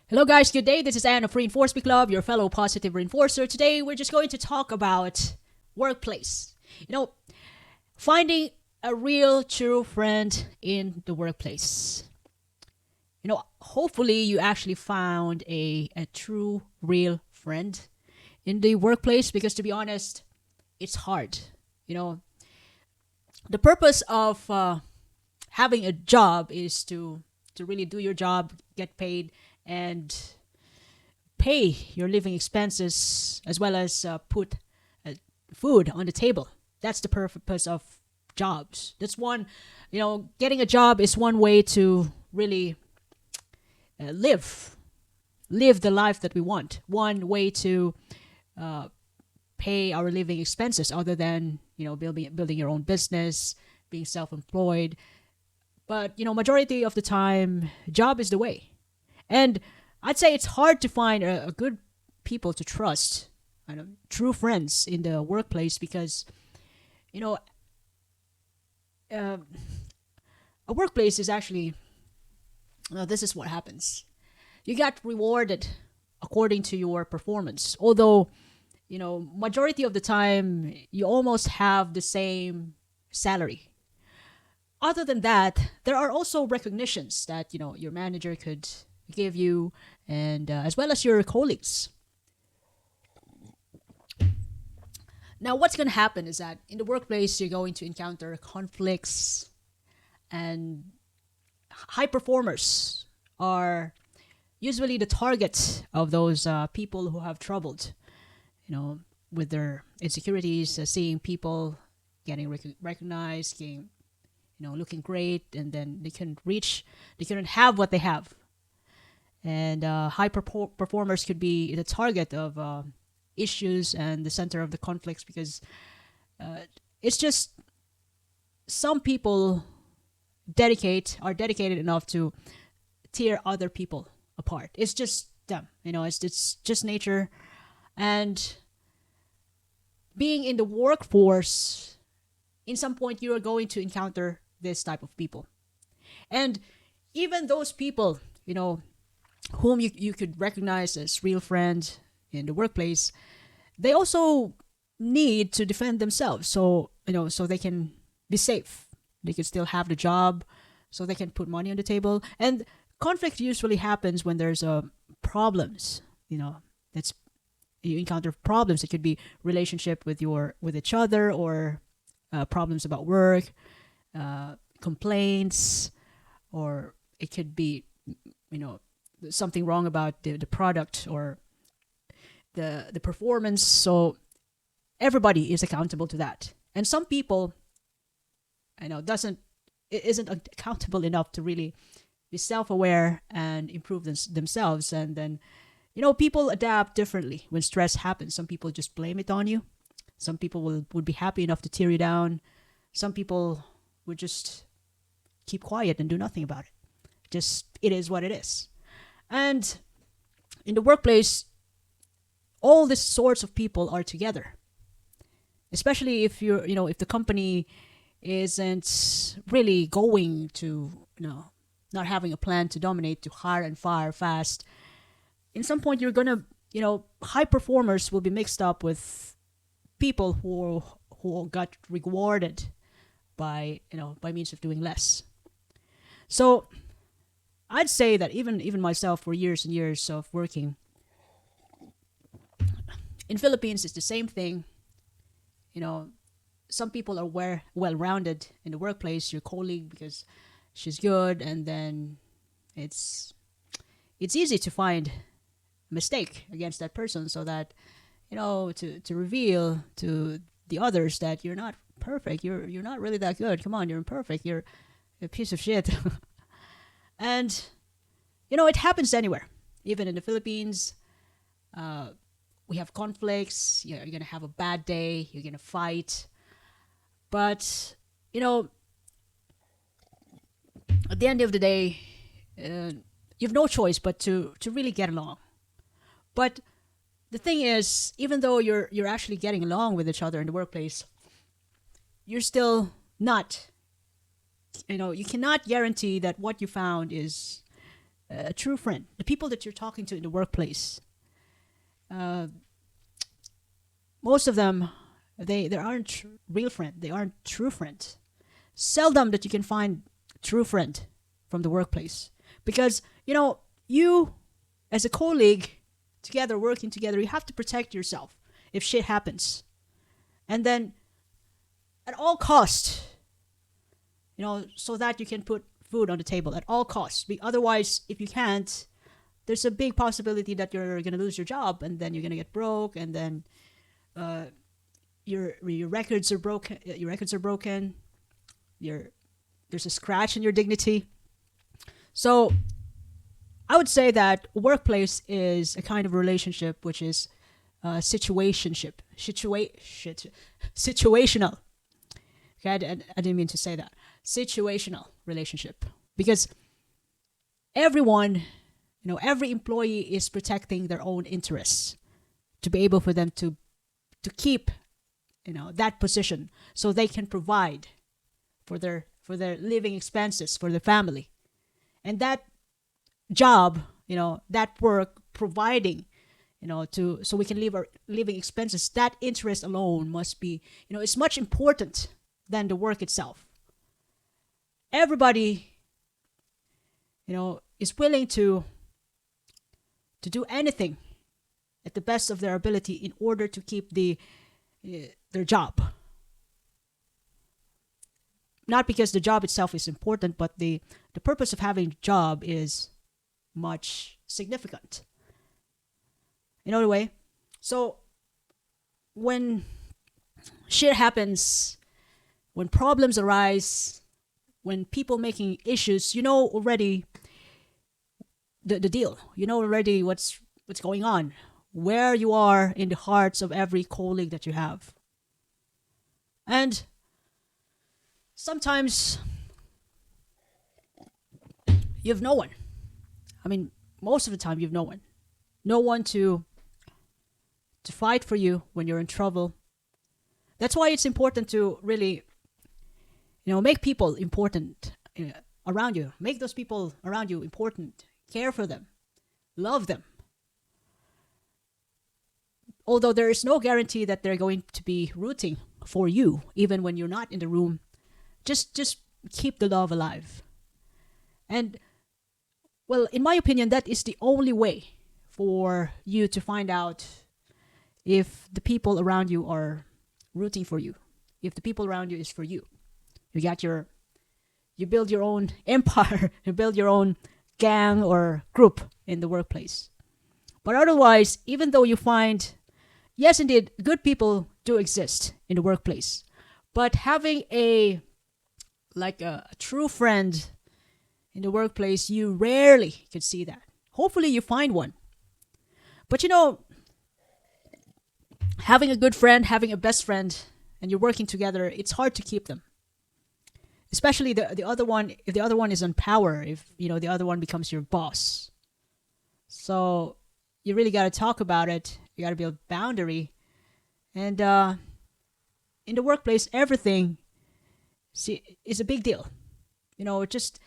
Hello, guys. Good day. This is Anne of Reinforce Me Club, your fellow positive reinforcer. Today, we're just going to talk about workplace. You know, finding a real, true friend in the workplace. Hopefully, you actually found a true, real friend in the workplace because, to be honest, it's hard. You know, the purpose of having a job is to really do your job, get paid, and pay your living expenses as well as put uh, food on the table. That's the purpose of jobs. That's one, getting a job is one way to really live the life that we want. One way to uh, pay our living expenses other than, building your own business, being self-employed. But, majority of the time, job is the way. And I'd say it's hard to find a good people to trust, true friends in the workplace because, you know, uh, a workplace is actually, this is what happens. You get rewarded according to your performance. Although, majority of the time, you almost have the same salary. Other than that, there are also recognitions that, your manager could give you and as well as your colleagues. Now, what's going to happen is that in the workplace, you're going to encounter conflicts, and high performers are usually the target of those people who have troubled, with their insecurities, seeing people getting recognized, getting, looking great, and then they couldn't have what they have. And performers could be the target of issues and the center of the conflicts because uh, it's just some people are dedicated enough to tear other people apart. It's just them, it's just nature. And being in the workforce, in some point you are going to encounter this type of people. And even those people, whom you could recognize as real friends in the workplace, they also need to defend themselves. So, so they can be safe. They can still have the job, so they can put money on the table. And conflict usually happens when there's problems. That's you encounter problems. It could be relationship with each other or problems about work, complaints, or it could be, something wrong about the product or the performance. So everybody is accountable to that. And some people, isn't accountable enough to really be self-aware and improve themselves. And then, people adapt differently when stress happens. Some people just blame it on you. Some people would be happy enough to tear you down. Some people would just keep quiet and do nothing about it. Just, it is what it is. And in the workplace, all these sorts of people are together. Especially if if the company isn't really going to, not having a plan to dominate, to hire and fire fast. In some point, you're gonna, high performers will be mixed up with people who got rewarded by means of doing less. So I'd say that even myself, for years and years of working in Philippines, it's the same thing. You know, some people are well-rounded in the workplace. Your colleague because she's good, and then it's easy to find a mistake against that person, so that to reveal to the others that you're not perfect. You're not really that good. Come on, you're imperfect. You're a piece of shit. And it happens anywhere, even in the Philippines. We have conflicts. You're gonna have a bad day. You're gonna fight, but at the end of the day, you have no choice but to really get along. But the thing is, even though you're actually getting along with each other in the workplace, you're still not. You cannot guarantee that what you found is A true friend, the people that you're talking to in the workplace, uh, most of them, they aren't real friend. They aren't true friends. Seldom that you can find true friend from the workplace, because you as a colleague, together working together, you have to protect yourself if shit happens, and then at all cost, so that you can put food on the table at all costs. Otherwise, if you can't, there's a big possibility that you're gonna lose your job, and then you're gonna get broke, and then your records are broken. Your records are broken. There's a scratch in your dignity. So I would say that workplace is a kind of relationship which is situationship, situational. Okay, I didn't mean to say that. Situational relationship, because everyone, every employee is protecting their own interests to be able for them to keep, that position, so they can provide for their living expenses for their family, and that job, that work providing, so we can live our living expenses. That interest alone must be, it's much important than the work itself. Everybody, is willing to do anything at the best of their ability in order to keep their job. Not because the job itself is important, but the purpose of having a job is much significant. In other way, so when shit happens, when problems arise, when people making issues, already the deal. Already what's going on, where you are in the hearts of every colleague that you have. And sometimes you have no one. I mean, most of the time you have no one. No one to fight for you when you're in trouble. That's why it's important to really, make people important around you. Make those people around you important. Care for them. Love them. Although there is no guarantee that they're going to be rooting for you, even when you're not in the room. Just keep the love alive. And, well, in my opinion, that is the only way for you to find out if the people around you are rooting for you, if the people around you is for you. You build your own empire, you build your own gang or group in the workplace. But otherwise, even though you find, yes, indeed, good people do exist in the workplace, but having a true friend in the workplace, you rarely can see that. Hopefully you find one. But having a good friend, having a best friend, and you're working together, it's hard to keep them. Especially the other one, if the other one is on power, if the other one becomes your boss. So you really got to talk about it. You got to build boundary. And in the workplace, everything is a big deal. Just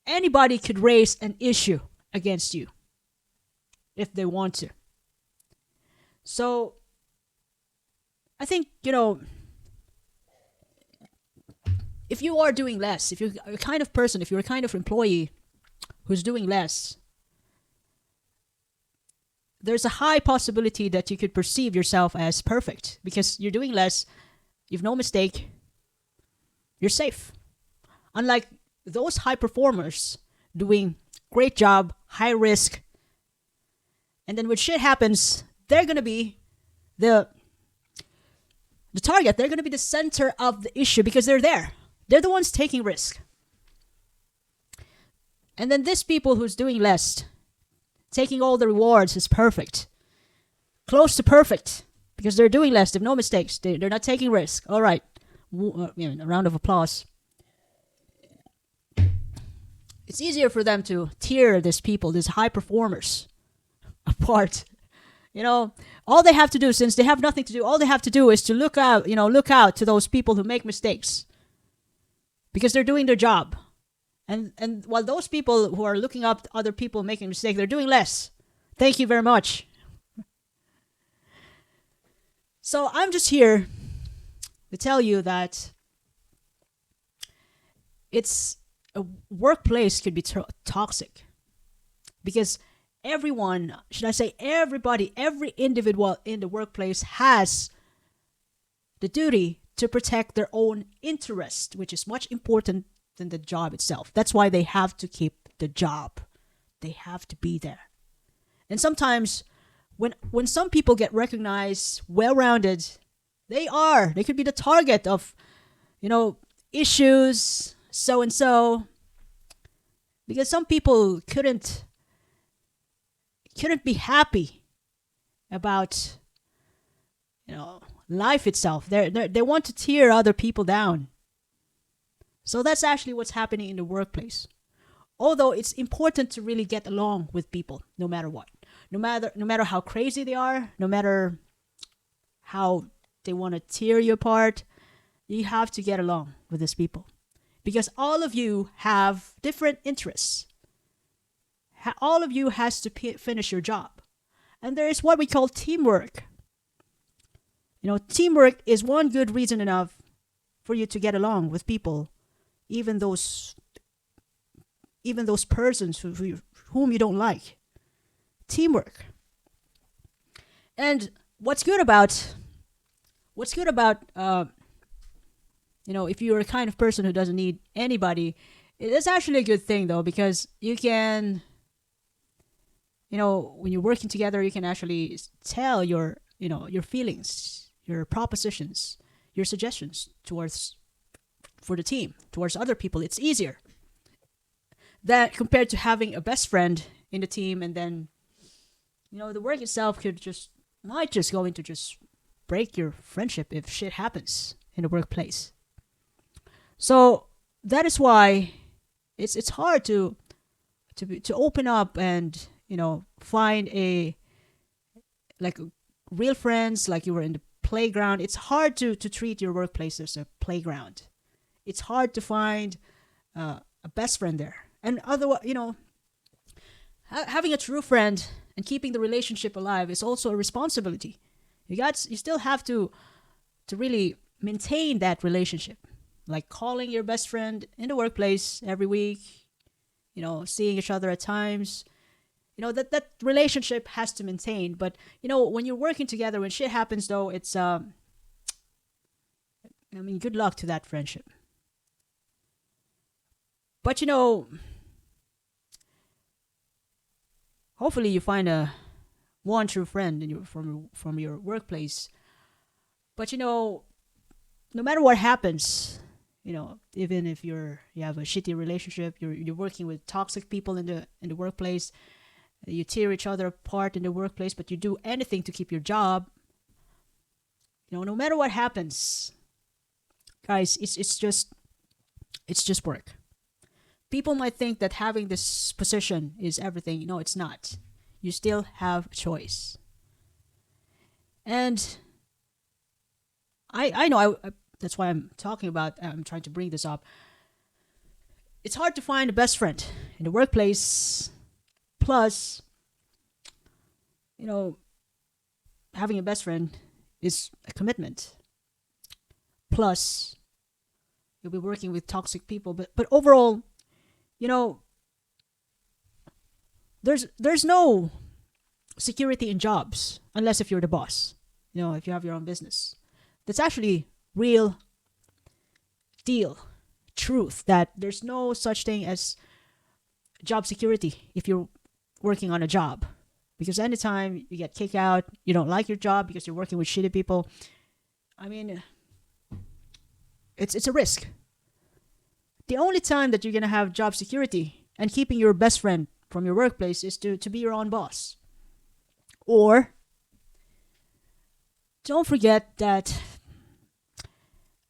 anybody could raise an issue against you if they want to. So I think, if you are doing less, if you're a kind of person, if you're a kind of employee who's doing less, there's a high possibility that you could perceive yourself as perfect because you're doing less, you've no mistake, you're safe. Unlike those high performers doing great job, high risk, and then when shit happens, they're going to be the target. They're going to be the center of the issue because they're there. They're the ones taking risk. And then these people who's doing less, taking all the rewards is perfect. Close to perfect. Because they're doing less. They have no mistakes. They're not taking risk. All right. A round of applause. It's easier for them to tear these people, these high performers, apart. All they have to do, since they have nothing to do, all they have to do is to look out to those people who make mistakes. Because they're doing their job. And while those people who are looking up to other people making mistakes, they're doing less. Thank you very much. So I'm just here to tell you that it's a workplace could be toxic because everyone, should I say everybody, every individual in the workplace has the duty to protect their own interest, which is much important than the job itself. That's why they have to keep the job. They have to be there. And sometimes when some people get recognized, well-rounded, they could be the target of, issues, so and so, because some people couldn't be happy about, life itself. They want to tear other people down. So that's actually what's happening in the workplace. Although it's important to really get along with people, no matter what, no matter how crazy they are, no matter how they want to tear you apart, you have to get along with these people, because all of you have different interests. All of you has to finish your job, and there is what we call teamwork. Teamwork is one good reason enough for you to get along with people, even those persons whom you don't like. Teamwork. And what's good about if you're a kind of person who doesn't need anybody, it's actually a good thing though, because you can, when you're working together, you can actually tell your feelings, your propositions, your suggestions for the team, towards other people. It's easier that compared to having a best friend in the team, and then the work itself might just go into just break your friendship if shit happens in the workplace. So that is why it's hard to open up and find real friends like you were in the playground. It's hard to treat your workplace as a playground. It's hard to find a best friend there. And otherwise, having a true friend and keeping the relationship alive is also a responsibility. You still have to really maintain that relationship, like calling your best friend in the workplace every week, seeing each other at times. That relationship has to maintain. But when you're working together, when shit happens though, it's good luck to that friendship. But hopefully you find one true friend from your workplace. But no matter what happens, even if you have a shitty relationship, you're working with toxic people in the workplace, you tear each other apart in the workplace, but you do anything to keep your job. No matter what happens, guys, it's just work. People might think that having this position is everything. No, it's not. You still have a choice. And I know that's why I'm trying to bring this up. It's hard to find a best friend in the workplace. Plus, having a best friend is a commitment. Plus, you'll be working with toxic people. But overall, there's no security in jobs unless if you're the boss. If you have your own business. That's actually real deal, truth, that there's no such thing as job security if you're working on a job. Because anytime you get kicked out, you don't like your job because you're working with shitty people, it's a risk. The only time that you're going to have job security and keeping your best friend from your workplace is to be your own boss. Or don't forget that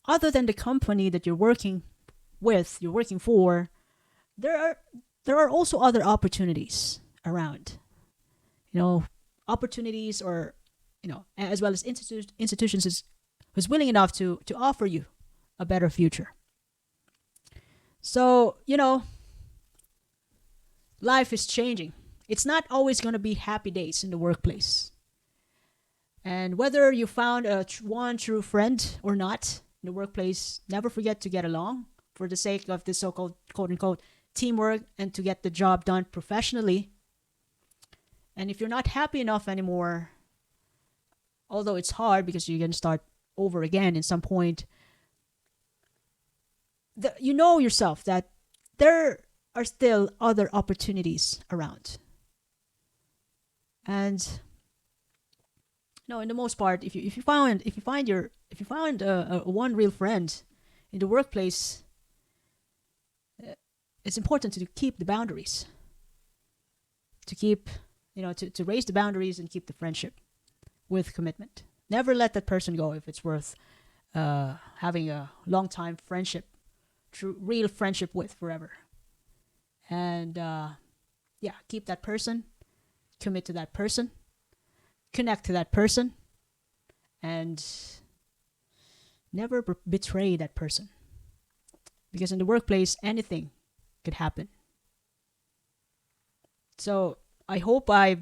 other than the company that you're working for, there are also other opportunities around. Opportunities, or as well as institutions who's willing enough to offer you a better future. So life is changing. It's not always going to be happy days in the workplace. And whether you found one true friend or not in the workplace, never forget to get along for the sake of this so-called quote unquote teamwork and to get the job done professionally. And if you're not happy enough anymore, although it's hard because you're going to start over again in some point, you know yourself that there are still other opportunities around. And no, in the most part, if you find a one real friend in the workplace, it's important to keep the boundaries, to keep to raise the boundaries and keep the friendship with commitment. Never let that person go if it's worth having a long time friendship, true real friendship with forever. And yeah, keep that person, commit to that person, connect to that person, and never betray that person. Because in the workplace, anything could happen. So I hope I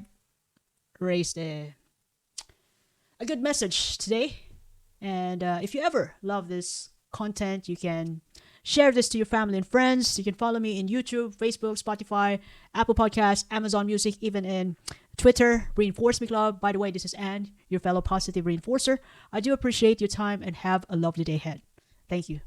raised a good message today. And if you ever love this content, you can share this to your family and friends. You can follow me in YouTube, Facebook, Spotify, Apple Podcasts, Amazon Music, even in Twitter, Reinforce Me Club. By the way, this is Anne, your fellow positive reinforcer. I do appreciate your time and have a lovely day ahead. Thank you.